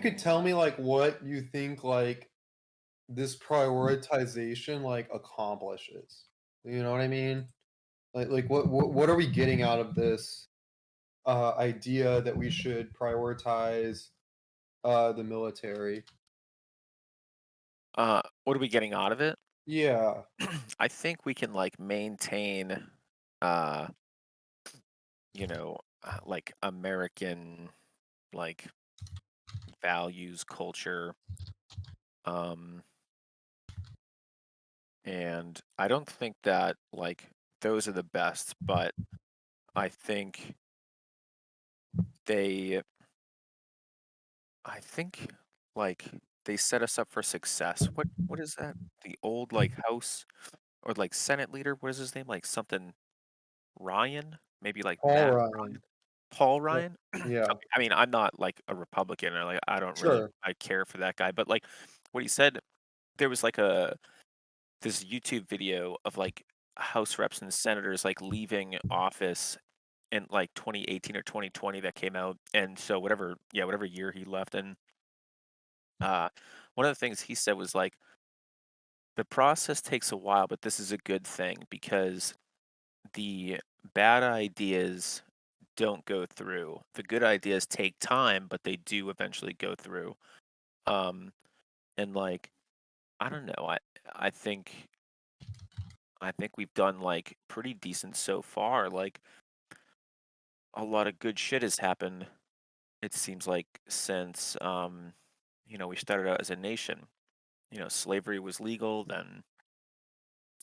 could tell me like what you think like this prioritization like accomplishes. You know what I mean? Like what are we getting out of this idea that we should prioritize the military? What are we getting out of it? Yeah. I think we can like maintain, uh, like American like values, culture, um, and I don't think that like those are the best, but I think they, I think like they set us up for success. What is that? The old like House or like Senate leader? What is his name? Like something Ryan? Maybe like Paul Matt Ryan. Ryan? Paul Yeah. Ryan? Yeah. Okay, I mean, I'm not like a Republican or like I don't really Sure. I care for that guy, but like what he said, there was like a this YouTube video of like House reps and senators like leaving office in like 2018 or 2020 that came out, and so whatever year he left, and uh, one of the things he said was like the process takes a while, but this is a good thing because the bad ideas don't go through. The good ideas take time, but they do eventually go through. Um, and like I don't know, I think I think we've done like pretty decent so far. Like a lot of good shit has happened. It seems like since we started out as a nation. Slavery was legal, then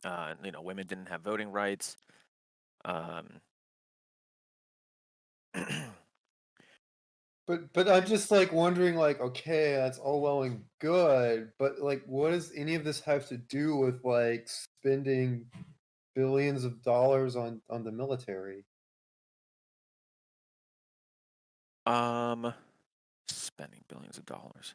women didn't have voting rights. Um, But I'm just like wondering like okay, that's all well and good, but like what does any of this have to do with like spending billions of dollars on the military? um, spending billions of dollars.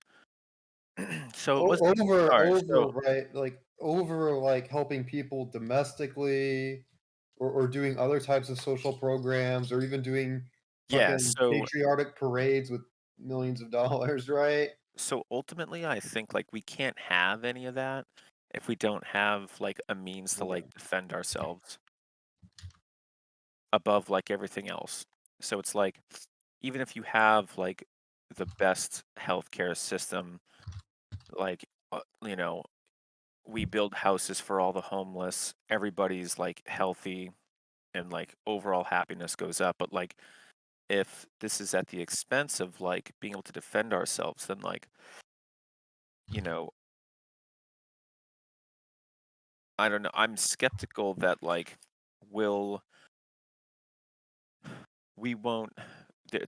So it O wasn't. over Sorry. over, So right, like, over, like, helping people domestically or doing other types of social programs or even doing yeah. fucking So patriotic parades with millions of dollars, right? so ultimately, I think like we can't have any of that if we don't have like a means to like Okay. defend ourselves above like everything else. So it's like even if you have like the best healthcare system, like we build houses for all the homeless, everybody's like healthy and like overall happiness goes up. But like if this is at the expense of like being able to defend ourselves, then like, you know, I don't know. I'm skeptical that like will we won't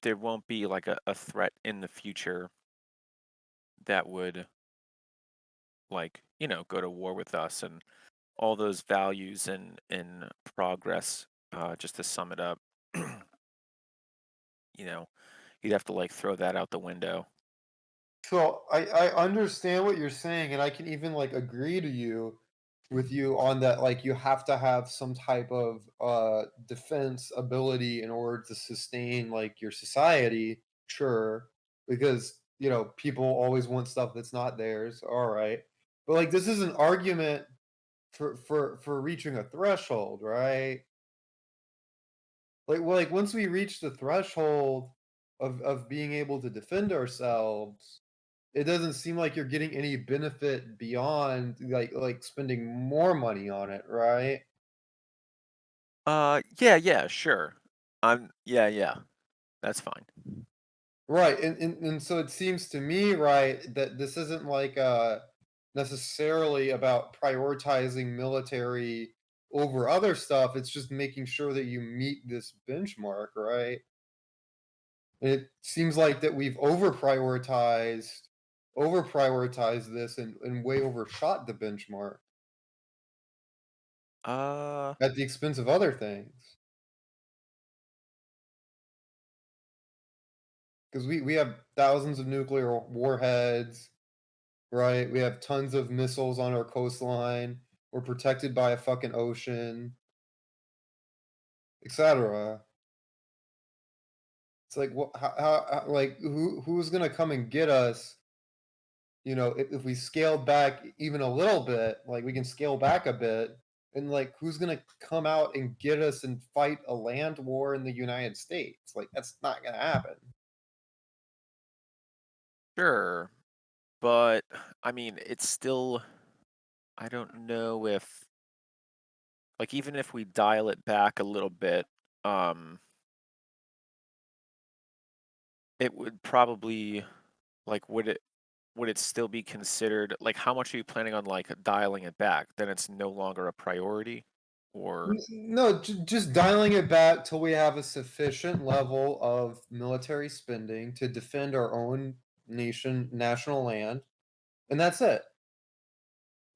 there won't be like a threat in the future that would like, go to war with us and all those values and progress, just to sum it up, you know, you'd have to like throw that out the window. So, I understand what you're saying, and I can even, like, agree to you with you on that, like, you have to have some type of, defense ability in order to sustain, like, your society, sure, because, people always want stuff that's not theirs, alright. But, like, this is an argument for reaching a threshold, right? Like, once we reach the threshold of being able to defend ourselves, it doesn't seem like you're getting any benefit beyond, like, spending more money on it, right? Yeah, yeah, sure. Yeah, yeah, that's fine. Right, and so it seems to me, right, that this isn't, like, necessarily about prioritizing military over other stuff, it's just making sure that you meet this benchmark, right? It seems like that we've over prioritized this and way overshot the benchmark Uh, at the expense of other things. Because we have thousands of nuclear warheads, right? We have tons of missiles on our coastline. We're protected by a fucking ocean, etc. It's like, what? Like, who's gonna come and get us? If we scale back even a little bit, like we can scale back a bit, and like, who's gonna come out and get us and fight a land war in the United States? Like, that's not gonna happen. Sure, but I mean, it's still I don't know if like even if we dial it back a little bit, um, it would probably like would it still be considered like how much are you planning on like dialing it back? Then it's no longer a priority, or No, just dialing it back till we have a sufficient level of military spending to defend our own national land, and that's it.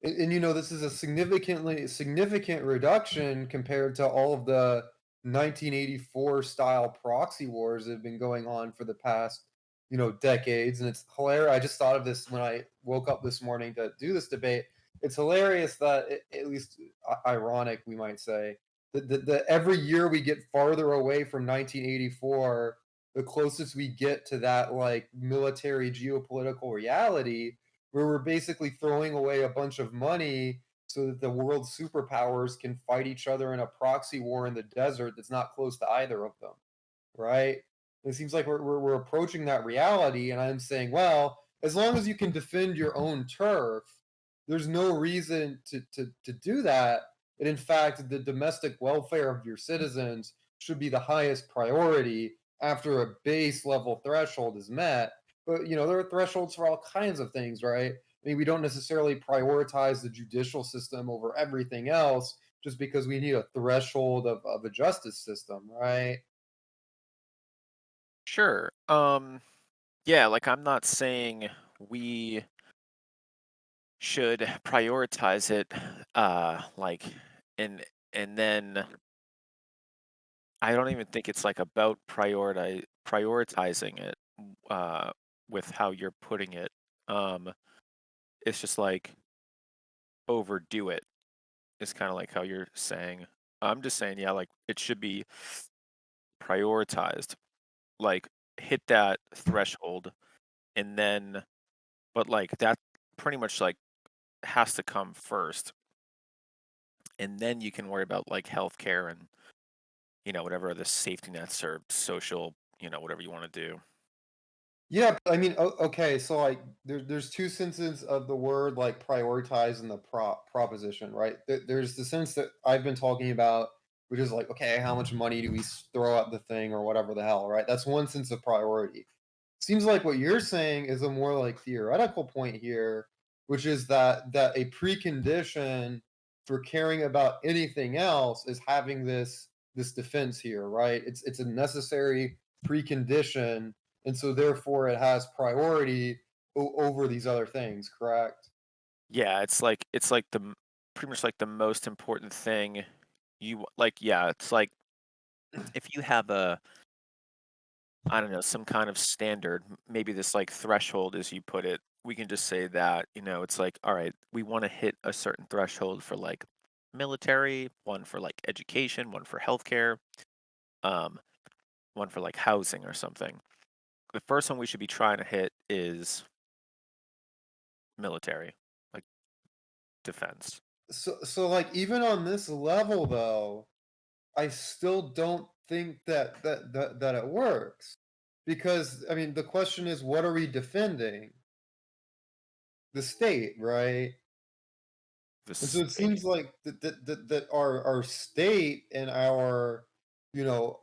And this is a significant reduction compared to all of the 1984 style proxy wars that have been going on for the past, decades. And it's hilarious. I just thought of this when I woke up this morning to do this debate. It's hilarious that, at least ironic, we might say, that every year we get farther away from 1984, the closest we get to that like military geopolitical reality where we're basically throwing away a bunch of money so that the world's superpowers can fight each other in a proxy war in the desert that's not close to either of them, right? It seems like we're approaching that reality, and I'm saying, well, as long as you can defend your own turf, there's no reason to do that. And in fact, the domestic welfare of your citizens should be the highest priority after a base level threshold is met. But there are thresholds for all kinds of things, right? I mean, we don't necessarily prioritize the judicial system over everything else just because we need a threshold of a justice system, right? sure. Yeah, like I'm not saying we should prioritize it, like, and and then I don't even think it's like about prioritizing it, uh, with how you're putting it. Um, it's just like overdo it is kind of like how you're saying. I'm just saying, yeah, like it should be prioritized, like hit that threshold, and then, but like that pretty much like has to come first, and then you can worry about like healthcare and whatever other safety nets or social, whatever you want to do. Yeah, I mean, okay, so like there's two senses of the word like prioritize and the proposition, right? There's the sense that I've been talking about, which is like, okay, how much money do we throw at the thing or whatever the hell, right? That's one sense of priority. Seems like what you're saying is a more like theoretical point here, which is that a precondition for caring about anything else is having this defense here, right? It's a necessary precondition, and so therefore it has priority over these other things, correct? Yeah, it's like pretty much like the most important thing like. Yeah, it's like if you have a I don't know, some kind of standard, maybe this like threshold as you put it, we can just say that, it's like, all right, we want to hit a certain threshold for like military, one for like education, one for healthcare, um, one for like housing or something. The first one we should be trying to hit is military, like defense. So like even on this level though, I still don't think that it works. Because I mean the question is, what are we defending? The state, right? The And so it state. seems like that our state and our, the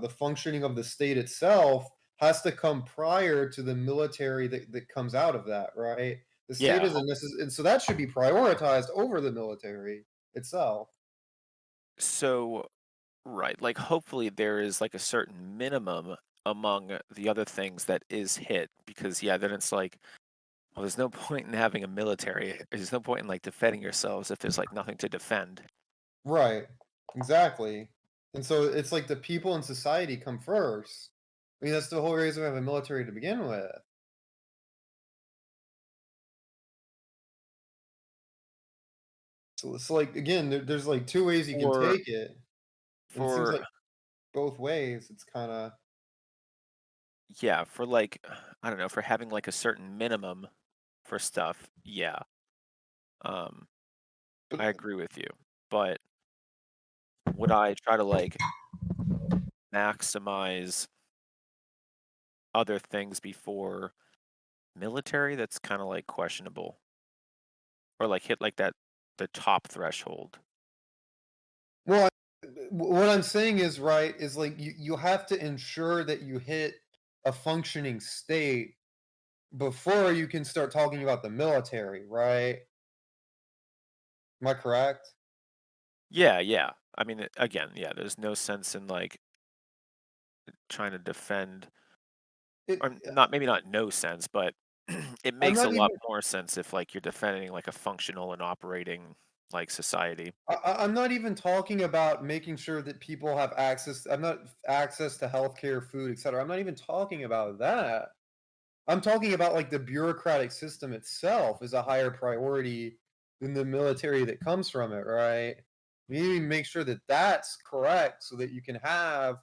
functioning of the state itself has to come prior to the military that comes out of that, right? The state Yeah. isn't necessary, and so that should be prioritized over the military itself. So, right, like hopefully there is like a certain minimum among the other things that is hit because yeah, then it's like, well, there's no point in having a military. There's no point in like defending yourselves if there's like nothing to defend. Right. Exactly. And so it's like the people in society come first. I mean, that's the whole reason we have a military to begin with. So it's like again, there's like two ways you can For take it. And it seems for like both ways. It's kind of Yeah, for like I don't know, for having like a certain minimum for stuff, yeah. Um, I but agree with you. But would I try to like maximize other things before military? That's kind of like questionable. Or like hit like that the top threshold. well, what I'm saying is right is like you have to ensure that you hit a functioning state before you can start talking about the military, right? Am I correct? Yeah, yeah. I mean, again, yeah, there's no sense in like trying to defend It, or not maybe not no sense, but it I'm makes a not lot even. more sense if like you're defending like a functional and operating like society. I'm not even talking about making sure that people have access. I'm not access to healthcare, food, etc. I'm not even talking about that. I'm talking about like the bureaucratic system itself is a higher priority than the military that comes from it, right? We need to make sure that that's correct so that you can have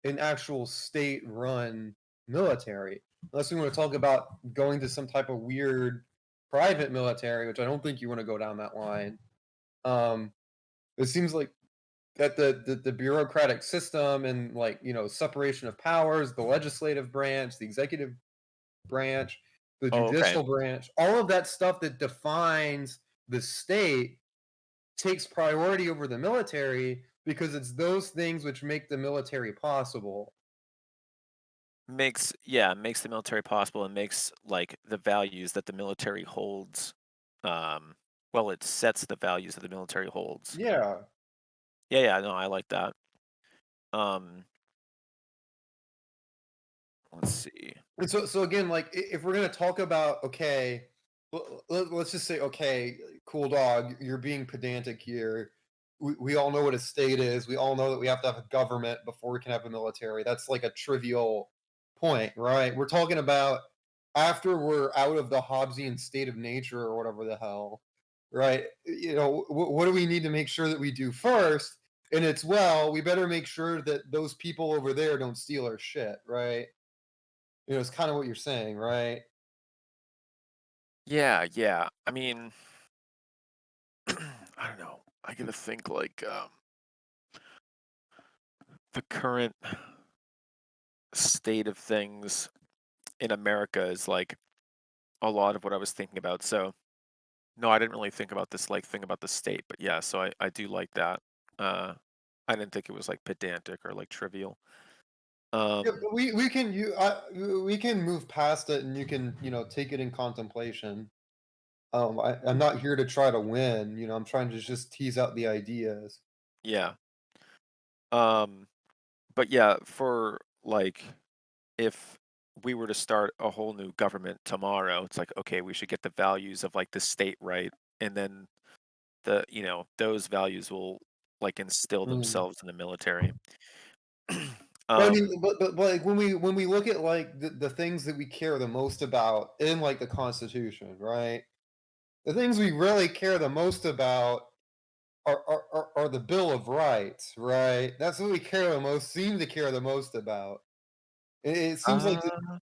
an actual state-run military. Unless we want to talk about going to some type of weird private military, which I don't think you want to go down that line. Um, it seems like that the bureaucratic system and like separation of powers, the legislative branch, the executive branch, the Oh, okay. judicial branch, all of that stuff that defines the state takes priority over the military because it's those things which make the military possible. Makes the military possible and makes like the values that the military holds um well, it sets the values that the military holds. Yeah. Yeah, yeah, no, I like that. Um, let's see. And so again, like if we're gonna talk about okay, let's just say okay, cool dog, you're being pedantic here. We all know what a state is. We all know that we have to have a government before we can have a military. That's like a trivial point, right? We're talking about after we're out of the Hobbesian state of nature or whatever the hell, right? What do we need to make sure that we do first? And it's well, we better make sure that those people over there don't steal our shit, right? It's kinda what you're saying, right? Yeah, yeah. I mean, I don't know. I gotta think like the current state of things in America is like a lot of what I was thinking about. So no, I didn't really think about this like thing about the state, but yeah, so I do like that. Uh I didn't think it was like pedantic or like trivial. Yeah, Um but we can move past it and you can, take it in contemplation. I'm not here to try to win, I'm trying to just tease out the ideas. yeah. Um but yeah, for like if we were to start a whole new government tomorrow, it's like, okay, we should get the values of like the state right. And then those values will like instill Mm. themselves in the military. But I mean, um, but, like, when we look at, like, the things that we care the most about in, like, the Constitution, right? The things we really care the most about are the Bill of Rights, right? That's what we care the most seem to care the most about. It seems like the uh,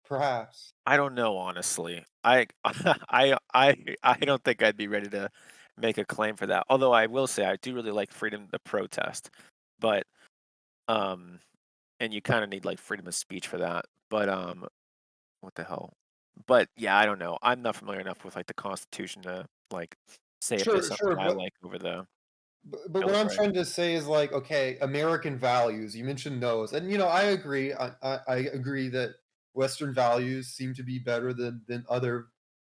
perhaps. I don't know, honestly. I I don't think I'd be ready to make a claim for that. Although I will say I do really like freedom to protest, but um, and you kind of need like freedom of speech for that. But what the hell? But yeah, I don't know. I'm not familiar enough with like the Constitution to like say if there's Sure, something sure, I but like over the but Bill what of I'm Rights. trying to say is like, okay, American values. You mentioned those, and I agree. I agree that Western values seem to be better than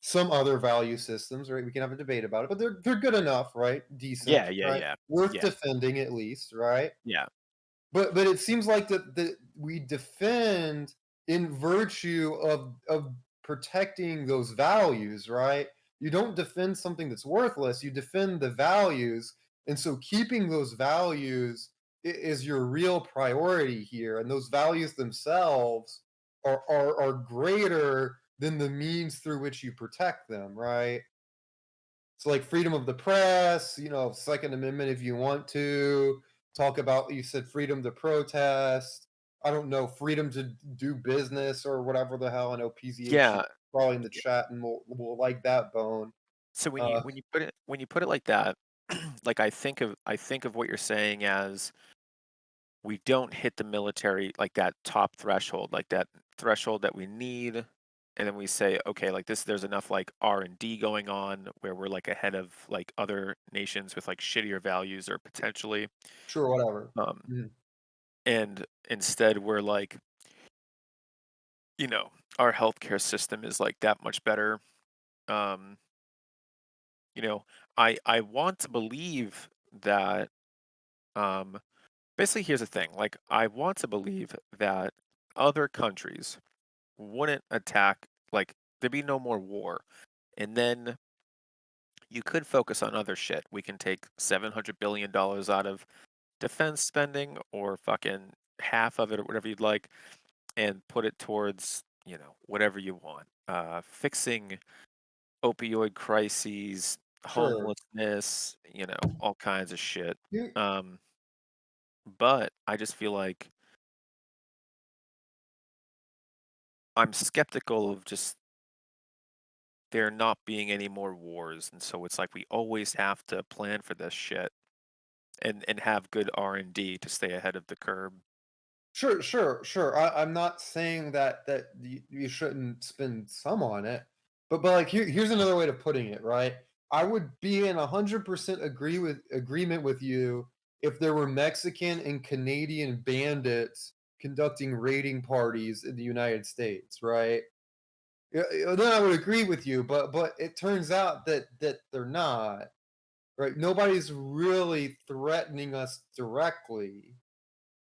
some other value systems. Right? We can have a debate about it, but they're good enough, right? Decent, Yeah, yeah, right? yeah, Worth yeah, defending at least, right? yeah. But it seems like that we defend in virtue of protecting those values, right? You don't defend something that's worthless, you defend the values, and so keeping those values is your real priority here, and those values themselves are greater than the means through which you protect them, right? So like freedom of the press, Second Amendment if you want to, talk about, you said freedom to protest. I don't know, freedom to do business or whatever the hell. I know PZH is Yeah. probably in the chat and will like that bone. So Uh, when you put it like that, like I think of what you're saying as we don't hit the military like that top threshold, like that threshold that we need, and then we say, okay, like this, there's enough like R&D going on where we're like ahead of like other nations with like shittier values or potentially, sure, whatever. um, Mhm. and instead we're like, you know, our healthcare system is like that much better. Um, you know, I want to believe that. Um, Basically, here's the thing. Like, I want to believe that other countries wouldn't attack, like, there'd be no more war. And then you could focus on other shit. We can take $700 billion out of defense spending or fucking half of it or whatever you'd like and put it towards, you know, whatever you want. Fixing opioid crises, Sure. homelessness, you know, all kinds of shit. You Um, but I just feel like I'm skeptical of just there not being any more wars, and so it's like we always have to plan for this shit and have good R&D to stay ahead of the curve. Sure, sure, sure. I'm not saying that you shouldn't spend some on it, but like here's another way of putting it, right? I would be in 100% agreement with you if there were Mexican and Canadian bandits conducting raiding parties in the United States, right? Then I would agree with you, but it turns out that they're not, right? Nobody's really threatening us directly.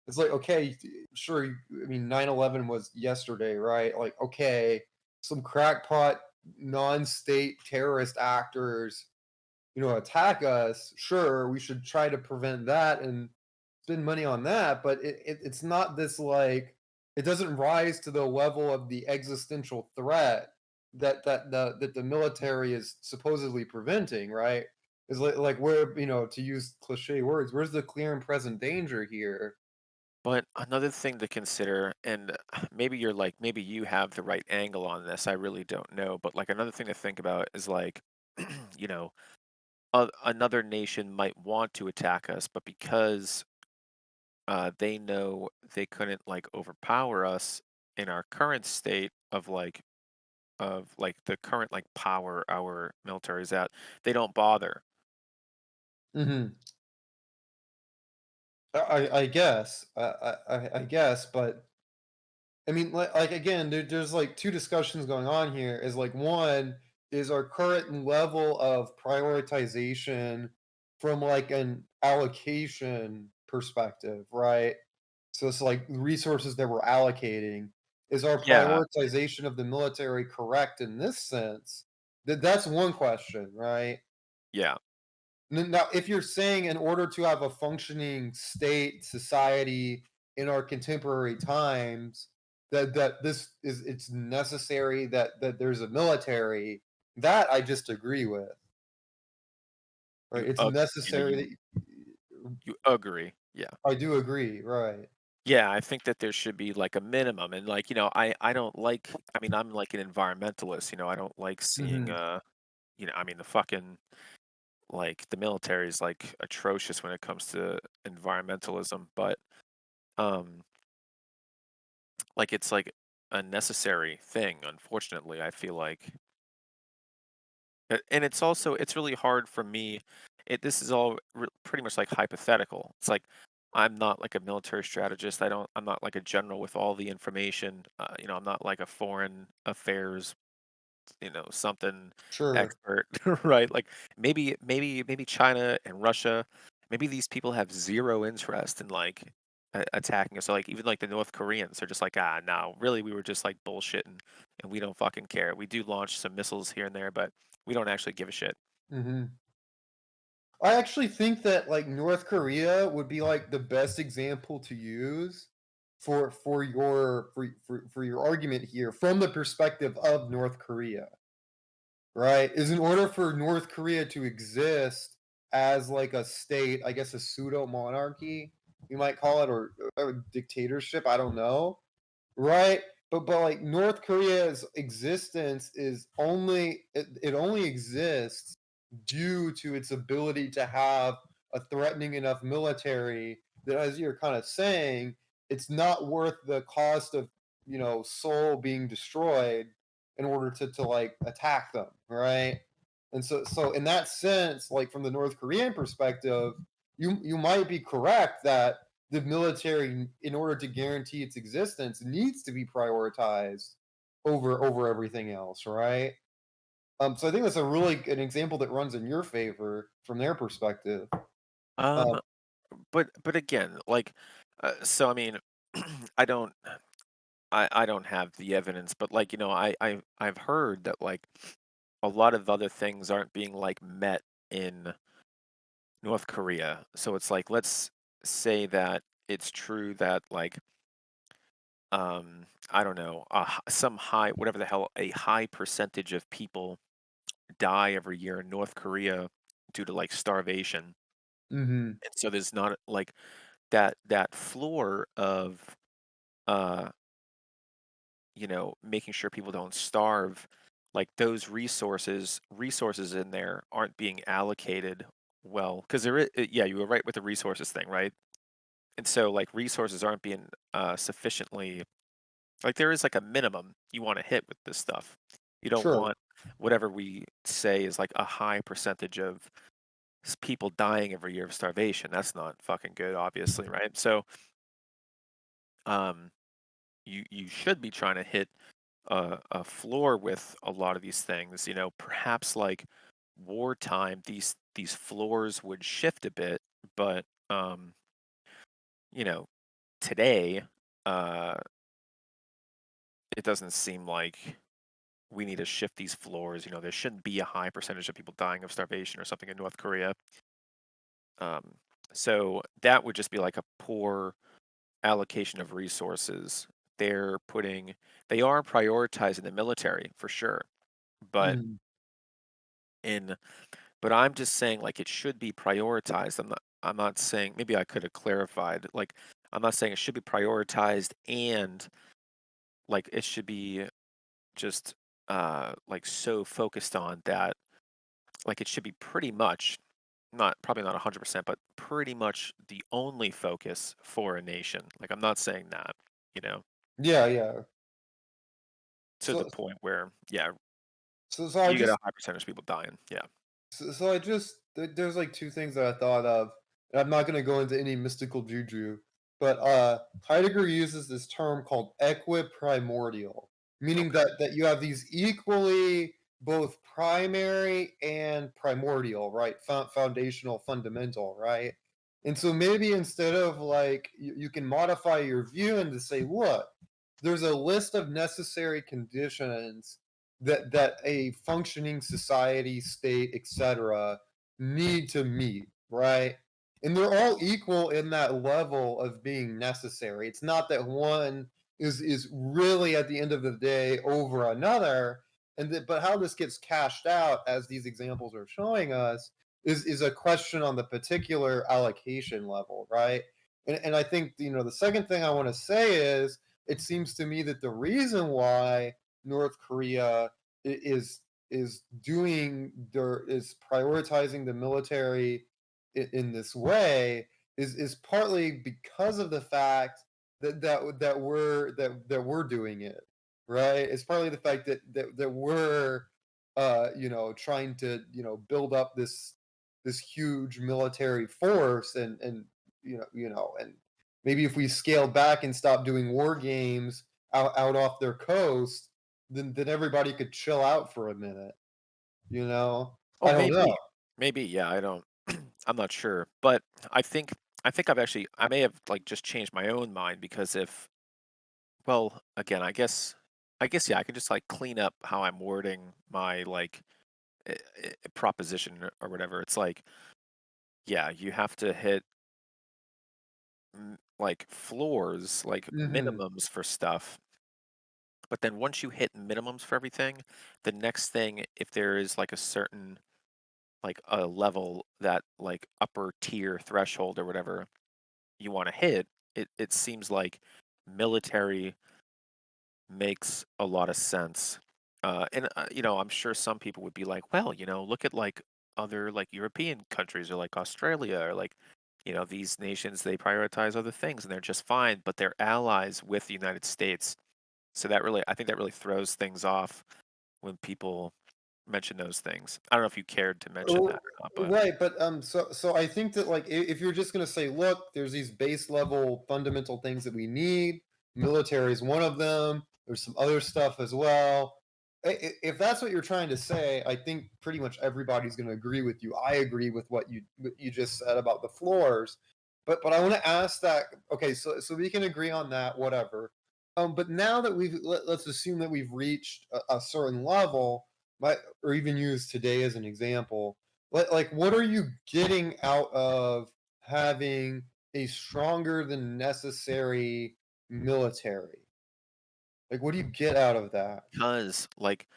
It's like, okay, sure, I mean, 9/11 was yesterday, right? Like, okay, some crackpot non-state terrorist actors, attack us. Sure, we should try to prevent that and spend money on that, but it's not this like it doesn't rise to the level of the existential threat that the military is supposedly preventing, right? Is like where, to use cliche words, where's the clear and present danger here? But another thing to consider, and maybe you're like, maybe you have the right angle on this, I really don't know, but like another thing to think about is like, you know, another nation might want to attack us, but because they know they couldn't like overpower us in our current state of like the current like power our military is at, they don't bother. Mhm. I guess. I guess, but I mean, like again, there's like two discussions going on here. Is like one is our current level of prioritization from like an allocation perspective, right? So it's like resources that we're allocating. Is our Yeah, prioritization of the military correct in this sense? That's one question, right? yeah. Now, if you're saying in order to have a functioning state, society in our contemporary times, that this is it's necessary that there's a military, that I just agree with. You Right? It's you know, necessary that you agree. Yeah. I do agree, right. Yeah, I think that there should be like a minimum and like, you know, I don't like I mean, I'm like an environmentalist, you know, I don't like seeing Mhm. you know, I mean the fucking like the military is like atrocious when it comes to environmentalism, but um like it's like a necessary thing, unfortunately, I feel like. And it's also it's really hard for me. This is all pretty much like hypothetical. It's like I'm not like a military strategist. I'm not like a general with all the information. You know, I'm not like a foreign affairs, you know, something Sure. expert, right? Like maybe China and Russia, maybe these people have zero interest in like attacking us. So like even like the North Koreans are just like, ah, no, really, we were just like bullshitting, and we don't fucking care. We do launch some missiles here and there, but we don't actually give a shit. Mhm. I actually think that like North Korea would be like the best example to use for your argument here from the perspective of North Korea, right? Is in order for North Korea to exist, as like a state, I guess a pseudo monarchy, you might call it, or dictatorship. I don't know, right? But like North Korea's existence is it only exists due to its ability to have a threatening enough military that, as you're kind of saying, it's not worth the cost of, Seoul being destroyed in order to like attack them, right? And so in that sense, like from the North Korean perspective, you might be correct that the military, in order to guarantee its existence, needs to be prioritized over everything else, right? So I think that's a really an example that runs in your favor from their perspective. Um, Um, but again, like, so I mean, I don't I don't have the evidence, but like, I've heard that like a lot of other things aren't being like met in North Korea. So it's like, let's say that it's true that like, I don't know, some high, whatever the hell, a high percentage of people die every year in North Korea due to like starvation. mhm, And so there's not like that floor of uh making sure people don't starve, like those resources in there aren't being allocated well, because yeah, you were right with the resources thing, right? And so like resources aren't being sufficiently, like there is like a minimum you want to hit with this stuff. You don't sure, want whatever we say is like a high percentage of people dying every year of starvation. That's not fucking good, obviously, right? So um you should be trying to hit a floor with a lot of these things. Perhaps like wartime, these floors would shift a bit, but you know, today, uh, it doesn't seem like we need to shift these floors. There shouldn't be a high percentage of people dying of starvation or something in North Korea. Um, so that would just be like a poor allocation of resources. They're putting, they are prioritizing the military for sure, but mhm. in but I'm just saying, like, it should be prioritized. I'm not saying, maybe I could have clarified, like, I'm not saying it should be prioritized and, like, it should be just, like, so focused on that, like, it should be pretty much, probably not 100%, but pretty much the only focus for a nation. Like, I'm not saying that, you know, Yeah, yeah. to the So point where, yeah, so I you get a just high percentage of people dying. Yeah. So I just there's like two things that I thought of. And I'm not going to go into any mystical juju, but Heidegger uses this term called equiprimordial, meaning Okay. that you have these equally both primary and primordial, right? Foundational, fundamental, right? And so maybe instead of like you can modify your view and to say, look, there's a list of necessary conditions that a functioning society, state, etc., need to meet, right? And they're all equal in that level of being necessary. It's not that one is really at the end of the day over another, but how this gets cashed out, as these examples are showing us, is a question on the particular allocation level, right? And I think the second thing I want to say is it seems to me that the reason why North Korea is is prioritizing the military in this way is partly because of the fact that we're doing it, right? It's partly the fact that we're trying to build up this huge military force, and and maybe if we scaled back and stopped doing war games out off their coast, then everybody could chill out for a minute, you know? Oh, I don't know. maybe, yeah, I don't I'm not sure, but I think I may have, like, just changed my own mind because if well, again, I guess, yeah, I could just, like, clean up how I'm wording my, like, proposition or whatever. It's like, yeah, you have to hit, like, floors, like, Mhm. minimums for stuff, but then once you hit minimums for everything, the next thing, if there is, like, a certain like a level, that like upper tier threshold or whatever you want to hit, it seems like military makes a lot of sense. I'm sure some people would be like, well, look at like other like European countries or like Australia or like, these nations, they prioritize other things and they're just fine, but they're allies with the United States. So I think that really throws things off when people mention those things. I don't know if you cared to mention that R or not, but right, but, so I think that, like, if you're just gonna say, "Look, there's these base level fundamental things that we need, military is one of them, there's some other stuff as well." If that's what you're trying to say, I think pretty much everybody's gonna agree with you. I agree with what you just said about the floors, but I wanna ask that, okay, so we can agree on that, whatever. But now that let's assume that we've reached a certain level, or even use today as an example, like what are you getting out of having a stronger than necessary military? Like, what do you get out of that? because like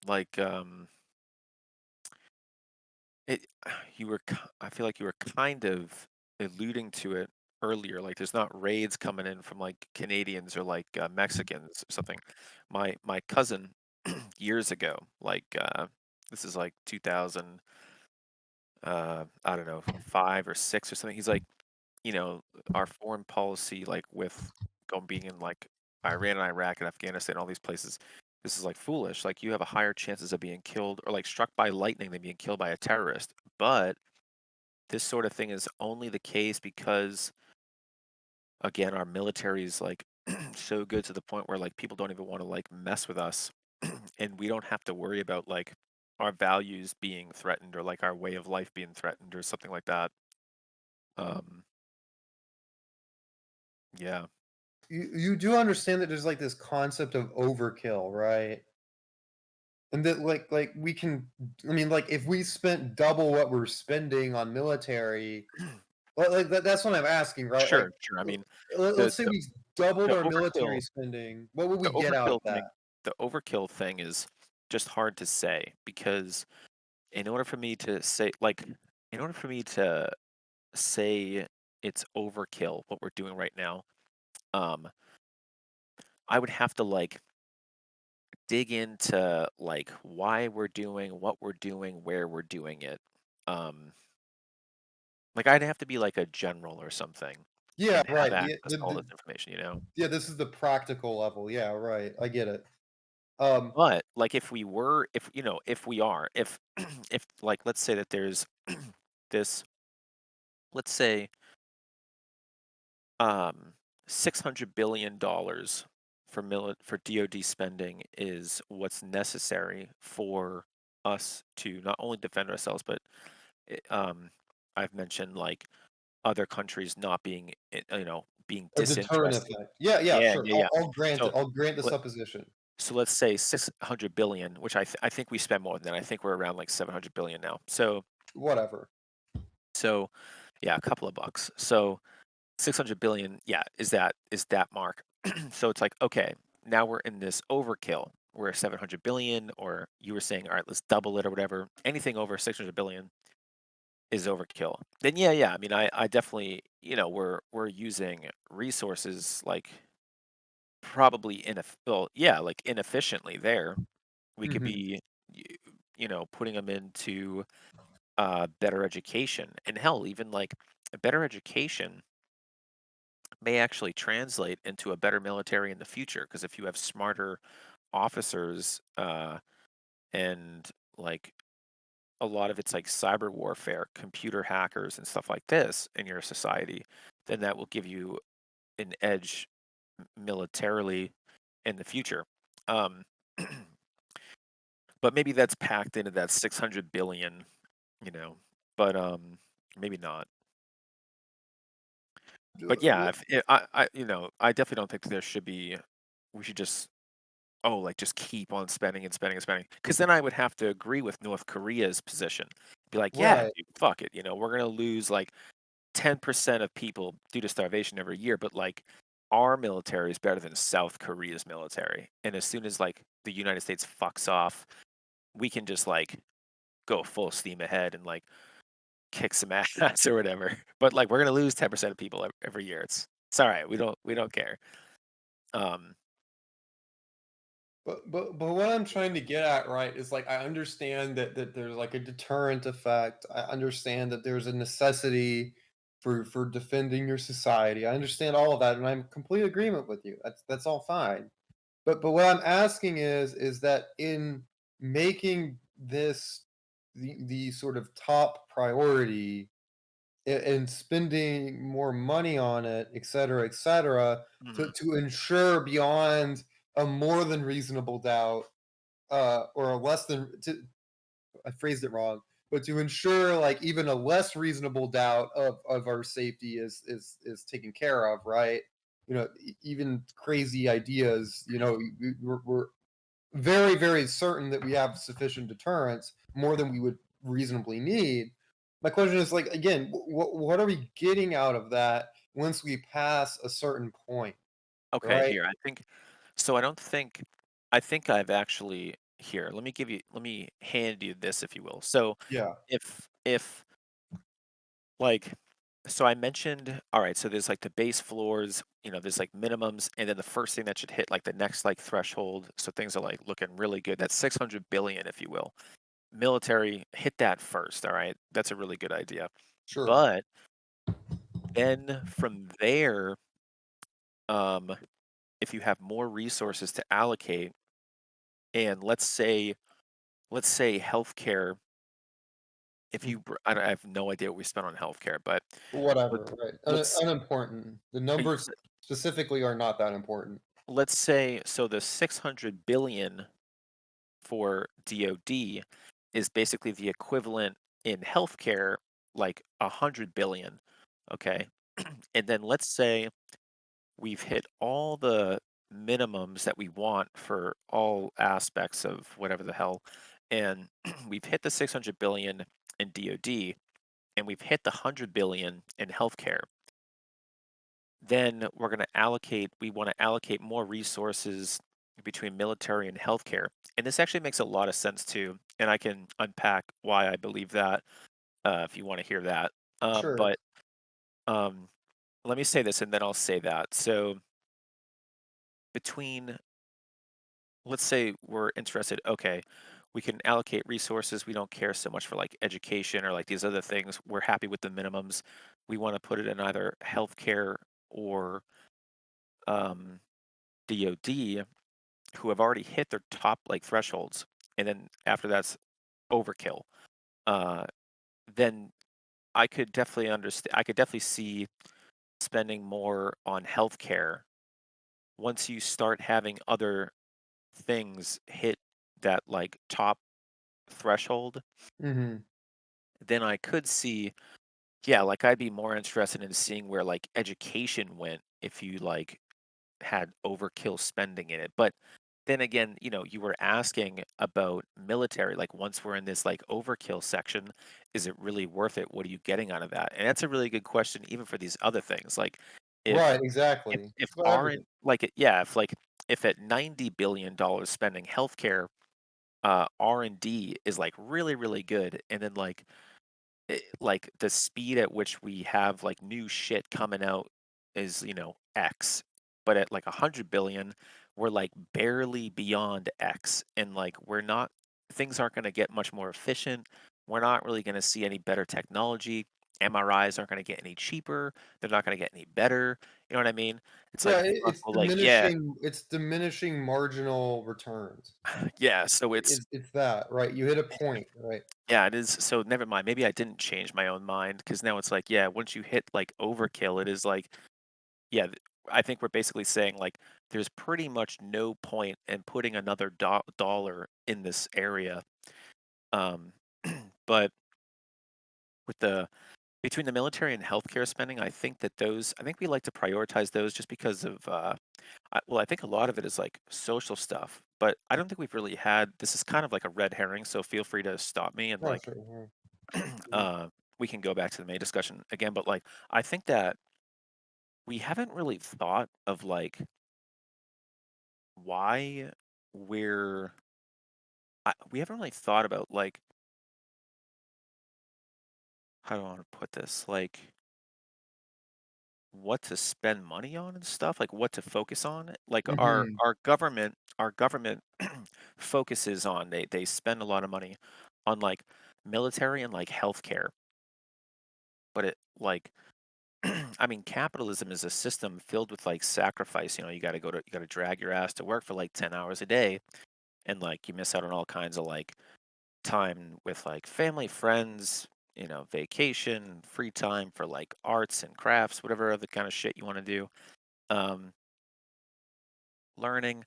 like it I feel like you were kind of alluding to it earlier. Like there's not raids coming in from like Canadians or like Mexicans or something. My cousin years ago, like this is like 2000, I don't know, 5 or 6 or something. He's like, you know, our foreign policy, like with going being in like Iran and Iraq and Afghanistan, all these places, this is like foolish. Like you have a higher chances of being killed or like struck by lightning than being killed by a terrorist. But this sort of thing is only the case because, again, our military is like so good to the point where like people don't even want to like mess with us, and we don't have to worry about like our values being threatened or like our way of life being threatened or something like that. Um, yeah, You do understand that there's like this concept of overkill, right? And that like we can, I mean, like if we spent double what we're spending on military, like that's what I'm asking, right? sure, Like, sure. I mean, the let's say the we doubled the our overkill military spending. What would we the get out of overkill that? thing the overkill thing is just hard to say because in order for me to say like in order for me to say it's overkill what we're doing right now, um, I would have to like dig into like why we're doing what we're doing, where we're doing it. Um, like I'd have to be like a general or something Yeah, and have right. access to all this information, Yeah, this is the practical level. Yeah, right. I get it. Um, But like if we are, if if like let's say that there's this, let's say um $600 billion for DoD spending is what's necessary for us to not only defend ourselves, but i- um I've mentioned like other countries not being being a deterrent disinterested. effect. Yeah, yeah, Yeah, sure. yeah, yeah. I'll grant So it. I'll grant the let, supposition. so let's say 600 billion, which I think we spend more than that. I think we're around like 700 billion now. Whatever. So yeah, a couple of bucks. So 600 billion, yeah, is that mark. So it's like, okay, now we're in this overkill. We're 700 billion, or you were saying, all right, let's double it or whatever. Anything over 600 billion is overkill. Then yeah, yeah. I mean, I definitely, we're using resources like probably yeah, like inefficiently there. We could Mhm. be, y- putting them into better education, and hell, even like a better education may actually translate into a better military in the future. Because if you have smarter officers, and like a lot of it's like cyber warfare, computer hackers, and stuff like this in your society, then that will give you an edge militarily in the future. Um, but maybe that's packed into that 600 billion, you know, but maybe not. But yeah, if I definitely don't think there should be. We should just like just keep on spending and spending and spending. Because then I would have to agree with North Korea's position. Be like, yeah, Right. dude, fuck it. We're gonna lose like 10% of people due to starvation every year, but like our military is better than South Korea's military. And as soon as like the United States fucks off, we can just like go full steam ahead and like kick some ass or whatever. But like we're gonna lose 10% of people every year. It's all right. We don't care. Um, But what I'm trying to get at, right, is like I understand that there's like a deterrent effect. I understand that there's a necessity for defending your society. I understand all of that, and I'm in complete agreement with you. That's all fine. But what I'm asking is that in making this the sort of top priority and spending more money on it, et cetera, mhm, to ensure beyond a more than reasonable doubt, or a less than I phrased it wrong, but to ensure like even a less reasonable doubt of our safety is taken care of, right? Even crazy ideas, we're very certain that we have sufficient deterrence, more than we would reasonably need. My question is like again, what are we getting out of that once we pass a certain point, okay, right? here, I think so I don't think I think I've actually here, let me hand you this, if you will. So, Yeah, if like so I mentioned alright, so there's, like, the base floors, there's, like, minimums, and then the first thing that should hit, like, the next, like, threshold, so things are, like, looking really good. That's 600,000,000,000, if you will. Military, hit that first, alright? That's a really good idea. sure. But then from there, um, if you have more resources to allocate, and let's say healthcare, if Mm, you br I have no idea what we spent on healthcare, but whatever, let's right? let's Unimportant. The numbers specifically are not that important. let's say so the 600,000,000,000 for DoD is basically the equivalent in healthcare, like 100,000,000,000, okay? And then let's say we've hit all the minimums that we want for all aspects of whatever the hell, and we've hit the 600,000,000,000 in DoD, and we've hit the 100,000,000,000 in healthcare. Then we want to allocate more resources between military and healthcare. And this actually makes a lot of sense too. And I can unpack why I believe that if you want to hear that. Sure. But um, let me say this and then I'll say that. So, between, let's say we're interested, okay, we can allocate resources. We don't care so much for like education or like these other things. We're happy with the minimums. We want to put it in either healthcare or um, DoD, who have already hit their top like thresholds, and then after that's overkill. Uh, then I could definitely see spending more on healthcare once you start having other things hit that like top threshold. Mhm. Then I could see, yeah, like I'd be more interested in seeing where like education went if you like had overkill spending in it. But then again, you were asking about military, like once we're in this like overkill section, is it really worth it? What are you getting out of that? And that's a really good question, even for these other things. Like if Right, exactly. if For aren't everything. like yeah, if at $90 billion spending healthcare, R&D is like really, really good, and then like the speed at which we have like new shit coming out is X, but at like 100 billion we're like barely beyond X, and like we're not things aren't going to get much more efficient. We're not really going to see any better technology. MRIs aren't going to get any cheaper. They're not going to get any better. You know what I mean? It's like Yeah, fuck, well, like yeah. it's diminishing marginal returns. Yeah, so It's that, right? You hit a point, right? yeah, it is. So never mind. Maybe I didn't change my own mind because now it's like, yeah, once you hit like overkill, it is like, yeah, I think we're basically saying like there's pretty much no point in putting another dollar in this area. Um, but with the between the military and healthcare spending, I think we like to prioritize those just because of, I think a lot of it is like social stuff. But I don't think we've really had. This is kind of like a red herring, so feel free to stop me and Oh, like sure, sure. Mhm. uh, we can go back to the main discussion again, but like I think that we haven't really thought of like why we're we haven't really thought about like how do I want to put this? Like what to spend money on and stuff, like what to focus on. Like Mhm. our government focuses on they spend a lot of money on like military and like healthcare, but it like I mean capitalism is a system filled with like sacrifice. You know, you got to drag your ass to work for like 10 hours a day and like you miss out on all kinds of like time with like family, friends, you know, vacation, free time for like arts and crafts, whatever other kind of shit you want to do. Um, learning.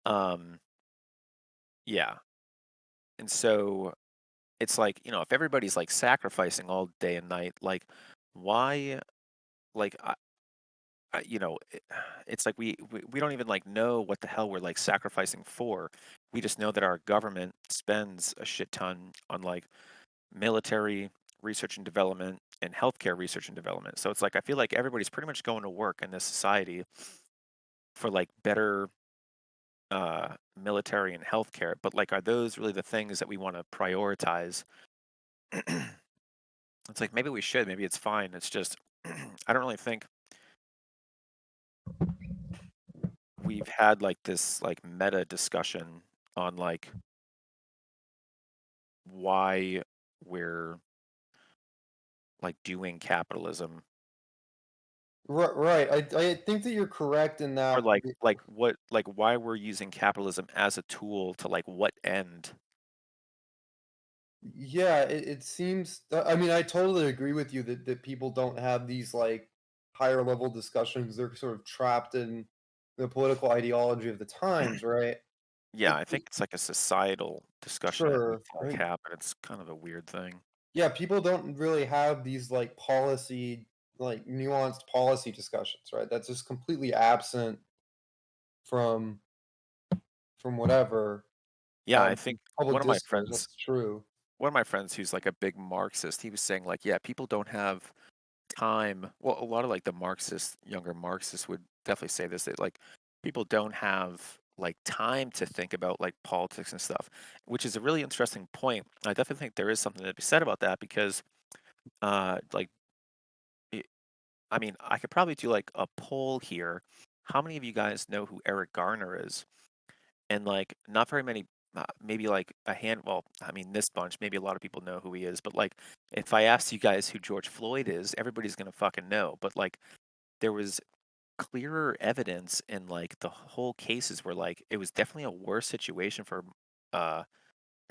Um, yeah. And so it's like, you know, if everybody's like sacrificing all day and night, like why like you know, it's like we don't even like know what the hell we're like sacrificing for. We just know that our government spends a shit ton on like military research and development and healthcare research and development. So it's like I feel like everybody's pretty much going to work in this society for like better military and healthcare, but like are those really the things that we want to prioritize? It's like maybe we should, maybe it's fine. It's just I don't really think we've had like this like meta discussion on like why we're like doing capitalism Right. I think that you're correct in or that. like what like why we're using capitalism as a tool to like what end. Yeah, it seems. I mean, I totally agree with you that people don't have these like higher level discussions. They're sort of trapped in the political ideology of the times, right? Yeah, I think it's like a societal discussion that needs Sure. to like happen. It's kind of a weird thing. Yeah, people don't really have these like policy, like nuanced policy discussions, right? That's just completely absent from whatever Yeah, I from think public discourse. That's true. one of my friends who's like a big Marxist, he was saying like, yeah, people don't have time. Well, a lot of like the Marxists, younger Marxists would definitely say this, that like people don't have like time to think about like politics and stuff, which is a really interesting point. I definitely think there is something to be said about that because like it, I mean, I could probably do like a poll here. How many of you guys know who Eric Garner is? And like not very many, maybe like a hand, well, I mean this bunch, maybe a lot of people know who he is, but like if I asked you guys who George Floyd is, everybody's gonna fucking know. But like there was clearer evidence in like the whole cases where like it was definitely a worse situation for uh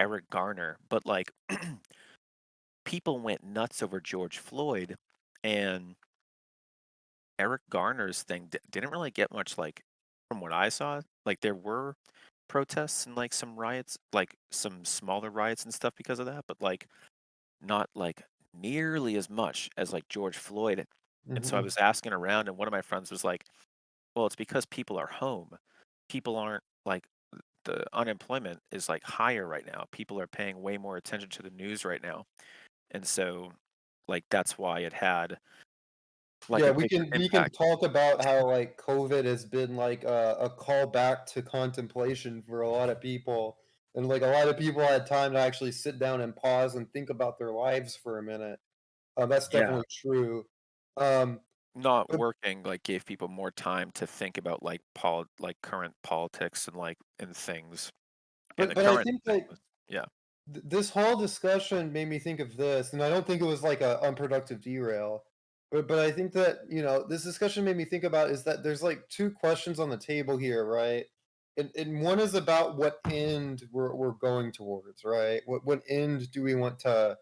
Eric Garner, but like people went nuts over George Floyd and Eric Garner's thing didn't really get much like from what I saw. Like there were protests and like some riots, like some smaller riots and stuff because of that, but like not like nearly as much as like George Floyd. And so I Mhm. was asking around, and one of my friends was like, "Well, it's because people are home. People aren't like the unemployment is like higher right now. People are paying way more attention to the news right now, and so like that's why it had like Yeah, a bigger we can impact." talk about how, like, COVID has been, like, a call back to contemplation for a lot of people, and, like, a lot of people had time to actually sit down and pause and think about their lives for a minute. That's Yeah. definitely true. Um, Not but working, like, gave people more time to think about, like, like, current politics and, like and things, and the but I current think, thing like, was yeah. this whole discussion made me think of this, and I don't think it was like a unproductive derail, but I think that this discussion made me think about is that there's like two questions on the table here, right? And one is about what end we're going towards, right? What end do we want to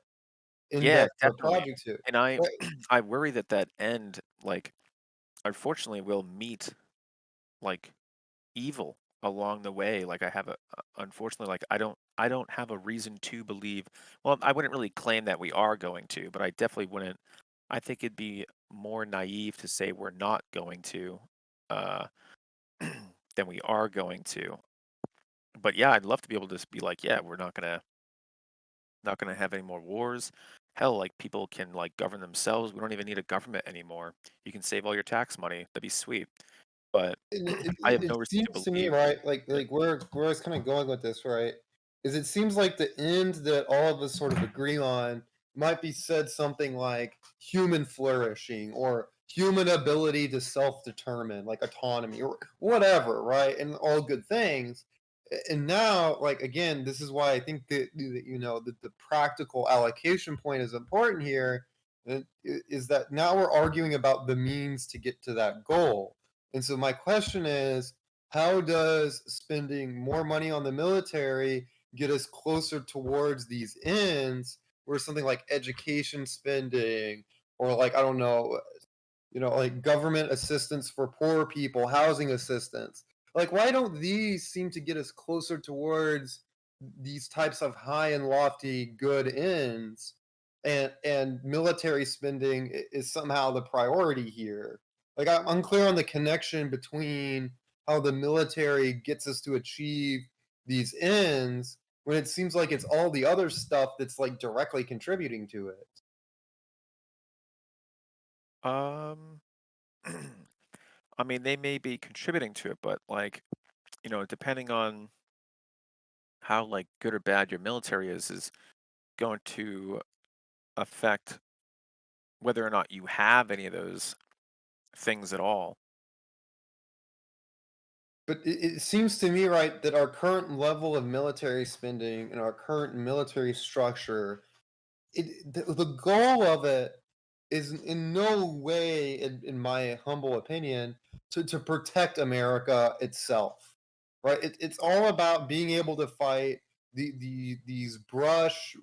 Yeah, index our definitely, project to? and I Right. I worry that that end, like, unfortunately will meet, like, evil along the way, like, I have unfortunately, like, I don't have a reason to believe well, I wouldn't really claim that we are going to, but I definitely wouldn't I think it'd be more naive to say we're not going to, uh, than we are going to. But yeah, I'd love to be able to just be like, yeah, we're not gonna have any more wars. Hell, like people can like govern themselves. We don't even need a government anymore. You can save all your tax money. That'd be sweet. But And I have it no reason to seems to me, believe. right, Yeah. where I was kind of going with this, right, is it seems like the end that all of us sort of agree on might be said something like human flourishing or human ability to self-determine, like autonomy or whatever, right? And all good things. And now, like again, this is why I think that that the practical allocation point is important here. Is that now we're arguing about the means to get to that goal? And so my question is, how does spending more money on the military get us closer towards these ends, where something like education spending or like I don't know, like government assistance for poor people, housing assistance. Like why don't these seem to get us closer towards these types of high and lofty good ends, and military spending is somehow the priority here. Like I'm unclear on the connection between how the military gets us to achieve these ends when it seems like it's all the other stuff that's like directly contributing to it. Um, I mean, they may be contributing to it, but like, depending on how like good or bad your military is going to affect whether or not you have any of those things at all. But it seems to me, right, that our current level of military spending and our current military structure, the goal of it is in no way, in my humble opinion, to protect America itself, right? It's all about being able to fight these brush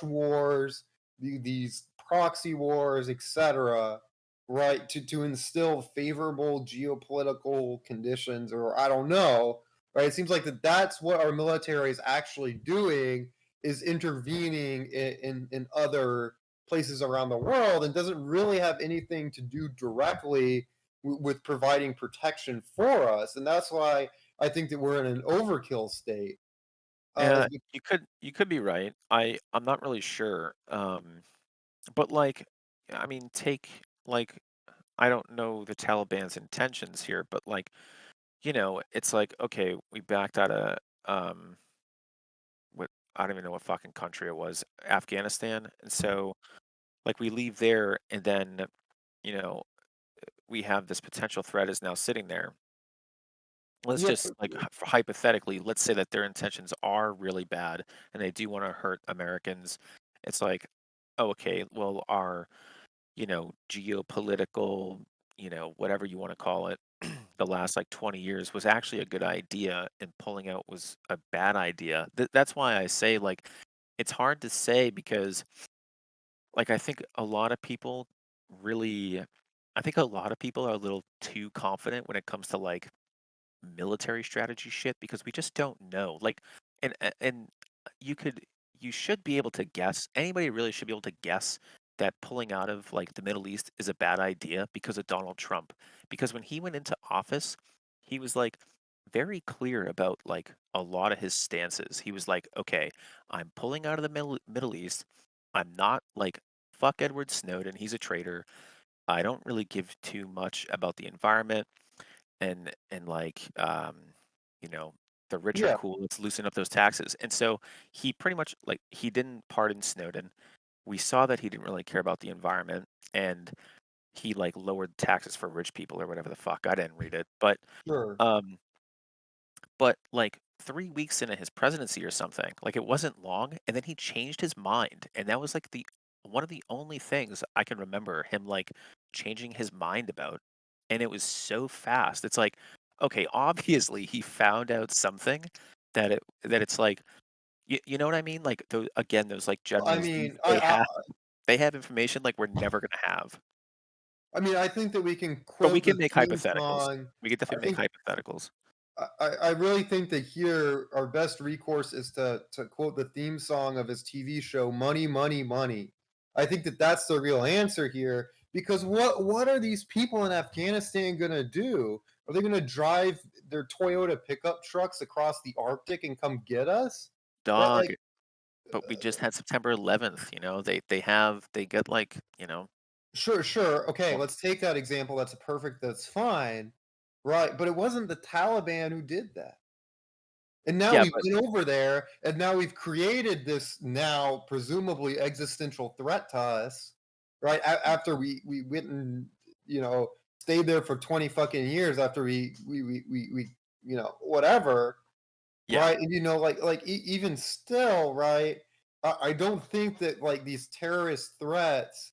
wars, these proxy wars, etc. Right, to instill favorable geopolitical conditions, or I don't know. Right, it seems like that's what our military is actually doing, is intervening in other places around the world, and doesn't really have anything to do directly with providing protection for us. And that's why I think that we're in an overkill state. Yeah, Is you could be right. I'm not really sure. But like, I mean, take like I don't know the Taliban's intentions here, but like, it's like okay, we backed out of what I don't even know what fucking country it was, Afghanistan, and so like we leave there, and then you know we have this potential threat is now sitting there. Let's Yeah, just like hypothetically, let's say that their intentions are really bad and they do want to hurt Americans. It's like, oh, okay, well, our geopolitical, whatever you want to call it, the last like 20 years was actually a good idea, and pulling out was a bad idea. That's why I say like it's hard to say because like I think a lot of people are a little too confident when it comes to like military strategy shit because we just don't know. Like, and you could you should be able to guess. Anybody really should be able to guess that pulling out of like the Middle East is a bad idea because of Donald Trump. Because when he went into office, he was like very clear about like a lot of his stances. He was like, "Okay, I'm pulling out of the Middle East. I'm not like fuck Edward Snowden. He's a traitor. I don't really give too much about the environment and like you know the rich are yeah, cool, let's loosen up those taxes." And so he pretty much like he didn't pardon Snowden. We saw that he didn't really care about the environment, and he like lowered taxes for rich people or whatever the fuck. I didn't read it, sure. um but like 3 weeks into his presidency or something, like it wasn't long, and then he changed his mind, and that was like the one of the only things I can remember him like changing his mind about, and it was so fast. It's like, okay, obviously he found out something that it's like you know what I mean? Like those again, those like I generals, mean, they have information like we're never gonna have, I think that we can but we quote can the make theme hypotheticals. song. We can I definitely make think hypotheticals. I really think that here our best recourse is to quote the theme song of his TV show, "Money, Money, Money." I think that that's the real answer here, because what are these people in Afghanistan gonna do? Are they gonna drive their Toyota pickup trucks across the Arctic and come get us? Right? Dog. Like, But we just had September 11th, they get like, sure, sure. Okay, well, let's take that example. That's perfect. That's fine. Right. But it wasn't the Taliban who did that. And now Yeah, we've but been over there, and now we've created this now presumably existential threat to us, right? After we went and stayed there for 20 fucking years after we whatever, yeah, right? And even still, right? I don't think that like these terrorist threats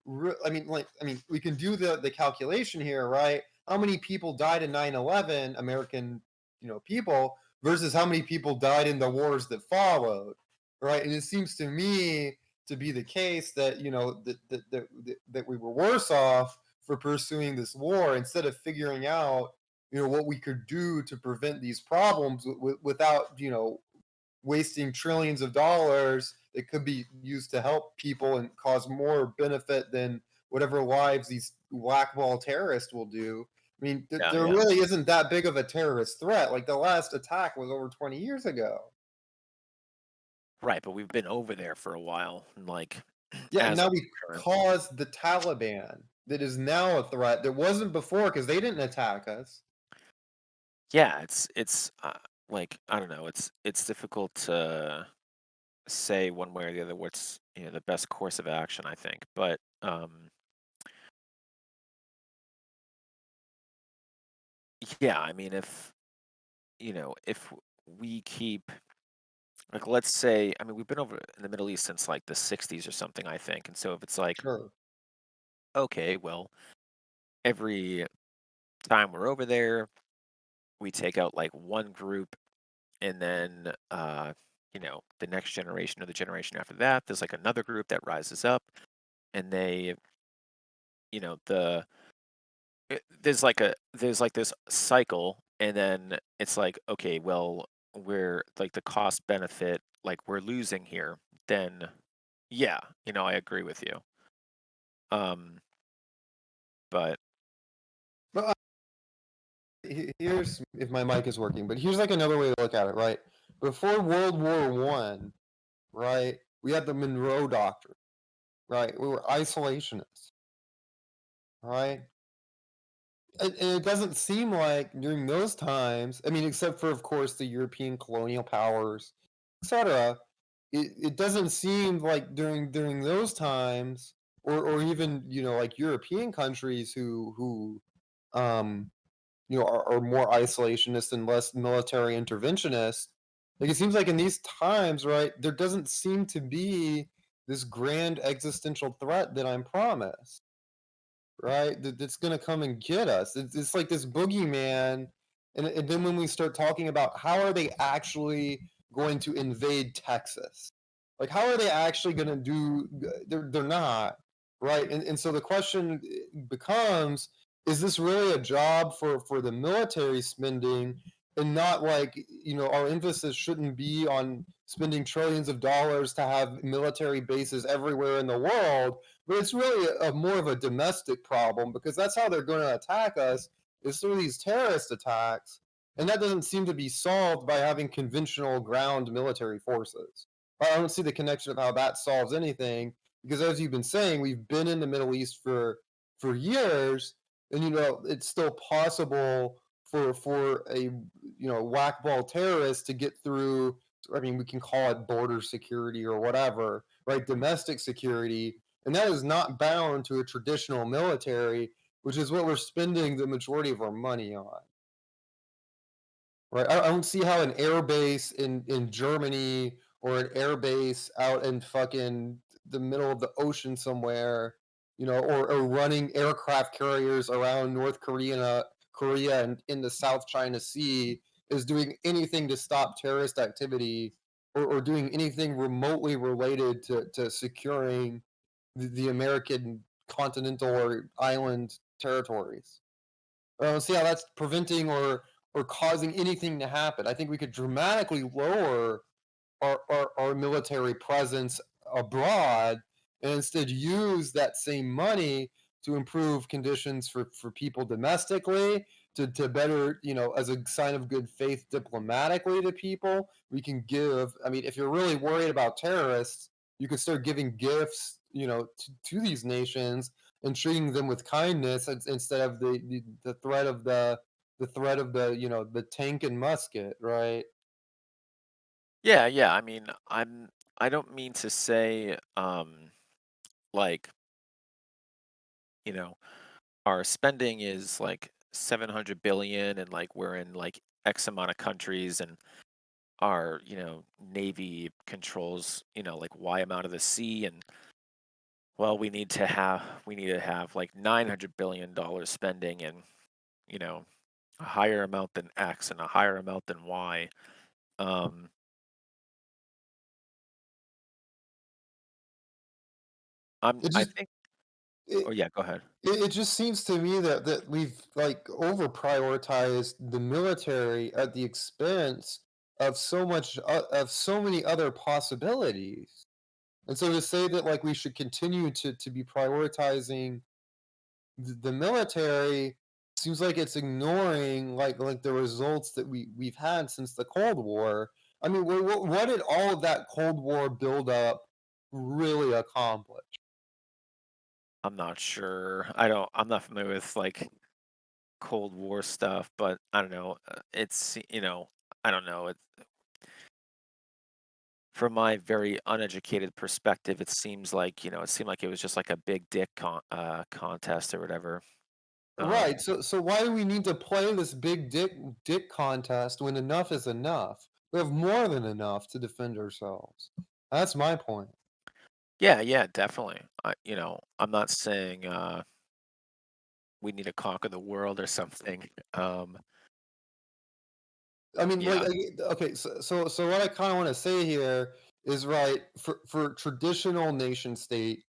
we can do the calculation here, right? How many people died in 9/11, American, people, versus how many people died in the wars that followed, right? And it seems to me to be the case that that we were worse off for pursuing this war instead of figuring out what we could do to prevent these problems without wasting trillions of dollars that could be used to help people and cause more benefit than whatever lives these whackball terrorists will do. I mean, yeah, there yeah. really isn't that big of a terrorist threat. Like the last attack was over 20 years ago. Right, but we've been over there for a while, and, like, Yeah, and as now of we current. caused the Taliban that is now a threat that wasn't before because they didn't attack us. Yeah, like, I don't know, it's difficult to say one way or the other what's, the best course of action, I think, but, yeah, I mean, if we keep like, let's say, I mean, we've been over in the Middle East since, like, the '60s or something, I think, and so if it's like, Sure. okay, well, every time we're over there, we take out, like, one group, and then, the next generation or the generation after that, there's, like, another group that rises up, and they, you know, the there's, like, this cycle, and then it's like, okay, well, we're like, the cost benefit, like, we're losing here, then yeah, I agree with you. Um, but But here's if my mic is working, but here's like another way to look at it, right? Before World War I, right, we had the Monroe Doctrine, right? We were isolationists, right? And it doesn't seem like during those times, I mean, except for, of course, the European colonial powers, etc. It doesn't seem like during those times, or even like European countries who um are more isolationist and less military interventionist. Like it seems like in these times, right, there doesn't seem to be this grand existential threat that I'm promised, right? That's gonna come and get us. It's like this boogeyman, and then when we start talking about how are they actually going to invade Texas, like how are they actually going to do? They're not, right? And so the question becomes: is this really a job for the military spending? And not like our emphasis shouldn't be on spending trillions of dollars to have military bases everywhere in the world, but it's really more of a domestic problem because that's how they're going to attack us is through these terrorist attacks, and that doesn't seem to be solved by having conventional ground military forces. I don't see the connection of how that solves anything because, as you've been saying, we've been in the Middle East for years, and it's still possible for a whackball terrorist to get through. I mean, we can call it border security or whatever, right? Domestic security, and that is not bound to a traditional military, which is what we're spending the majority of our money on. Right. I don't see how an air base in Germany or an air base out in fucking the middle of the ocean somewhere, or running aircraft carriers around Korea and in the South China Sea is doing anything to stop terrorist activity, or doing anything remotely related to securing the American continental or island territories. I don't see how that's preventing or causing anything to happen. I think we could dramatically lower our military presence abroad and instead use that same money to improve conditions for people domestically, to better, as a sign of good faith diplomatically to people. We can give, I mean, if you're really worried about terrorists, you could start giving gifts, to these nations and treating them with kindness instead of the threat of the threat of the tank and musket, right? Yeah, yeah. I mean, I don't mean to say like, you know, our spending is like 700 billion and like we're in like X amount of countries and our, navy controls, like Y amount of the sea and well, we need to have like 900 billion dollars spending and, you know, a higher amount than X and a higher amount than Y. Um It I just think it, oh yeah, go ahead. it just seems to me that we've like over prioritized the military at the expense of so many other possibilities. And so to say that like we should continue to be prioritizing the military seems like it's ignoring like the results that we've had since the Cold War. I mean, what did all of that Cold War buildup really accomplish? I'm not sure. I'm not familiar with like Cold War stuff, but I don't know. I don't know. From my very uneducated perspective, it seems like, it seemed like it was just like a big dick contest or whatever. Right. Um, So why do we need to play this big dick contest when enough is enough? We have more than enough to defend ourselves. That's my point. yeah, yeah, definitely. I'm not saying we need to conquer the world or something. I mean, Yeah, okay, so what I kind of want to say here is right for traditional nation state,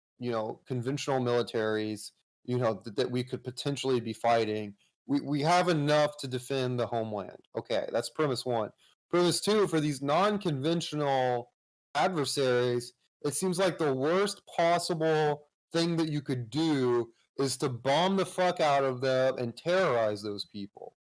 conventional militaries, that we could potentially be fighting. We have enough to defend the homeland. Okay, that's premise one. Premise two, for these non-conventional adversaries, it seems like the worst possible thing that you could do is to bomb the fuck out of them and terrorize those people.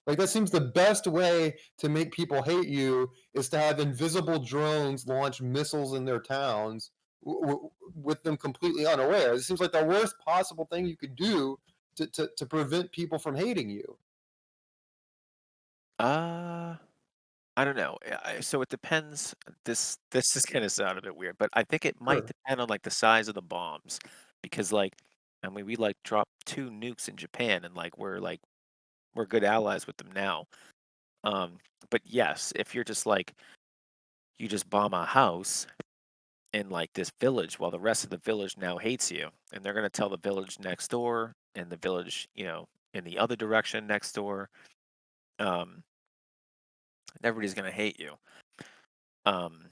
Like that seems the best way to make people hate you is to have invisible drones launch missiles in their towns with them completely unaware. It seems like the worst possible thing you could do to prevent people from hating you. uh, I don't know. So it depends. This is gonna sound a bit weird, but I think it might Sure. depend on like the size of the bombs, because like, I mean, we like dropped two nukes in Japan, and we're good allies with them now. Um, but yes, if you're just like you just bomb a house in like this village while the rest of the village now hates you, and they're gonna tell the village next door and the village, in the other direction next door, um, and everybody's gonna hate you. Um,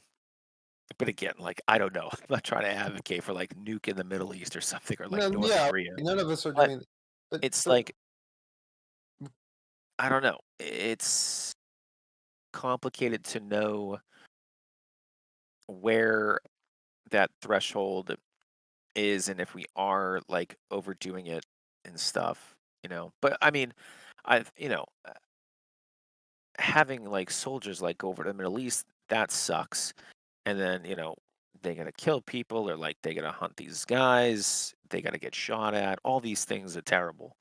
but again, like I don't know. I'm not trying to advocate for like nuke in the Middle East or something or like No, North yeah, Korea, none of us are but doing but it's but like I don't know. It's complicated to know where that threshold is and if we are like overdoing it and stuff, But I mean, having like soldiers like go over to the Middle East, that sucks. And then, they gotta kill people or like they gotta hunt these guys, they gotta get shot at. All these things are terrible.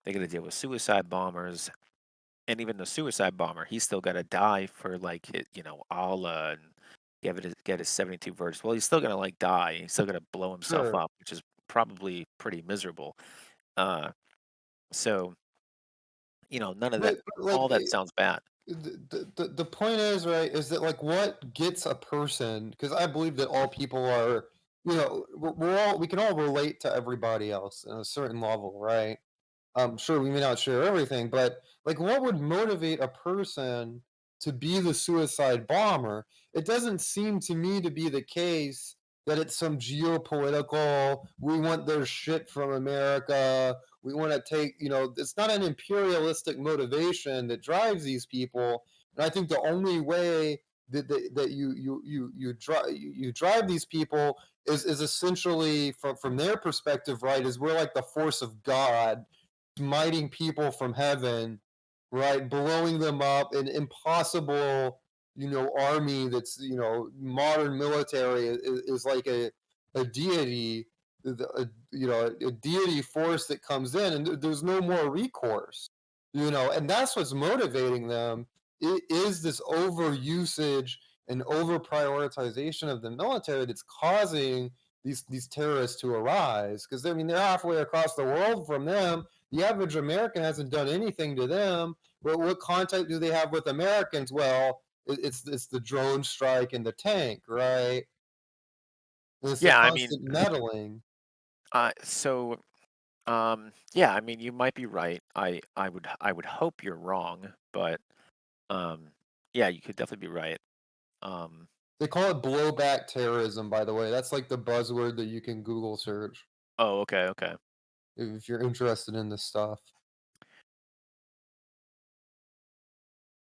They gotta deal with suicide bombers. And even the suicide bomber, he's still gotta die for like Allah and get his 72 virgins. Well, he's still gonna like die. He's still gonna blow himself sure. up, which is probably pretty miserable. Uh, so, none of that, But like all that sounds bad. the point is right is that like what gets a person because I believe that all people are we can all relate to everybody else in a certain level, right? Sure, we may not share everything, but like, what would motivate a person to be the suicide bomber? It doesn't seem to me to be the case that it's some geopolitical, we want their shit from America. We want to take, it's not an imperialistic motivation that drives these people. And I think the only way that you drive these people is essentially from their perspective, right? Is we're like the force of God smiting people from heaven, right? Blowing them up, an impossible, army that's, modern military is like a deity, a deity force that comes in, and there's no more recourse, and that's what's motivating them. It is this over usage an over prioritization of the military that's causing these terrorists to arise. Because I mean, they're halfway across the world from them. The average American hasn't done anything to them. But what contact do they have with Americans? Well, it's the drone strike and the tank, right? And it's the Yeah, I mean, constant meddling. so yeah, I mean, you might be right. I would hope you're wrong, but um, yeah, you could definitely be right. Um, They call it blowback terrorism, by the way. That's like the buzzword that you can Google search oh, okay, okay. if you're interested in this stuff.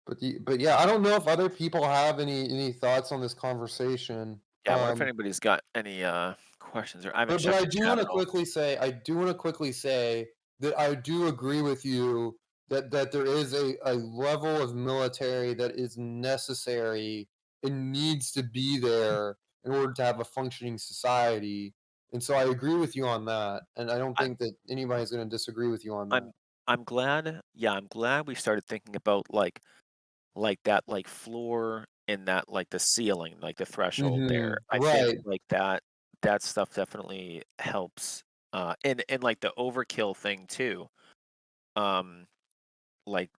But yeah, I don't know if other people have any thoughts on this conversation. Yeah, I wonder if anybody's got any questions, or I haven't But checked I the do chat want at to all. quickly say, that I do agree with you that there is a level of military that is necessary and needs to be there in order to have a functioning society. And so I agree with you on that. And I don't I, think that anybody's going to disagree with you on that. I'm I'm glad. Yeah, I'm glad we started thinking about like that like floor and that like the ceiling, like the threshold there. I think Right. like that stuff definitely helps. And like the overkill thing too. Um, like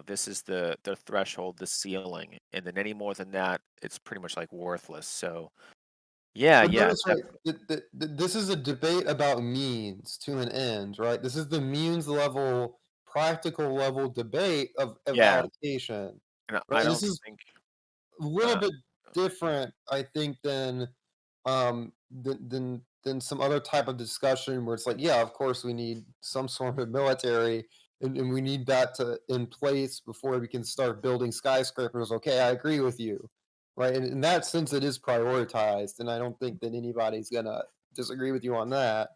this is the threshold, the ceiling, and then any more than that, it's pretty much like worthless. So yeah, But yeah, notice, right, definitely. this is a debate about means to an end, right? This is the means level, practical level debate of Yeah, allocation, and I right? This don't is think. a little Uh, bit different, I think, than some other type of discussion where it's like, yeah, of course we need some sort of military and we need that to in place before we can start building skyscrapers. Okay, I agree with you. Right. And in that sense it is prioritized. And I don't think that anybody's gonna disagree with you on that.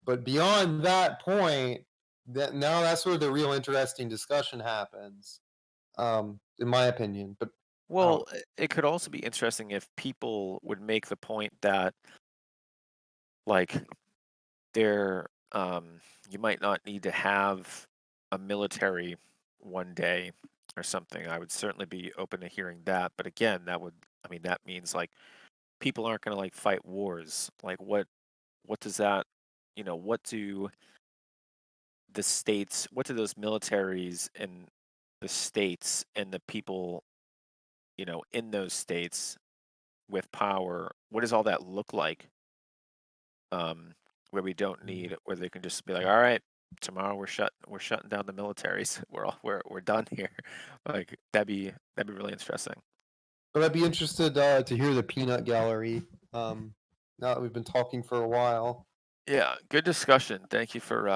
But beyond that point, that now that's where the real interesting discussion happens, in my opinion. But I don't well, it could also be interesting if people would make the point that like there you might not need to have a military one day or something. I would certainly be open to hearing that, but again, I mean that means like people aren't going to like fight wars. Like what does that, what do what do those militaries and the states and the people, in those states with power, what does all that look like? um, where we don't need, where they can just be like, all right, tomorrow we're shutting down the militaries. We're done here. Like that'd be really interesting. But I'd be interested to hear the peanut gallery. Now that we've been talking for a while. Yeah, good discussion. Thank you for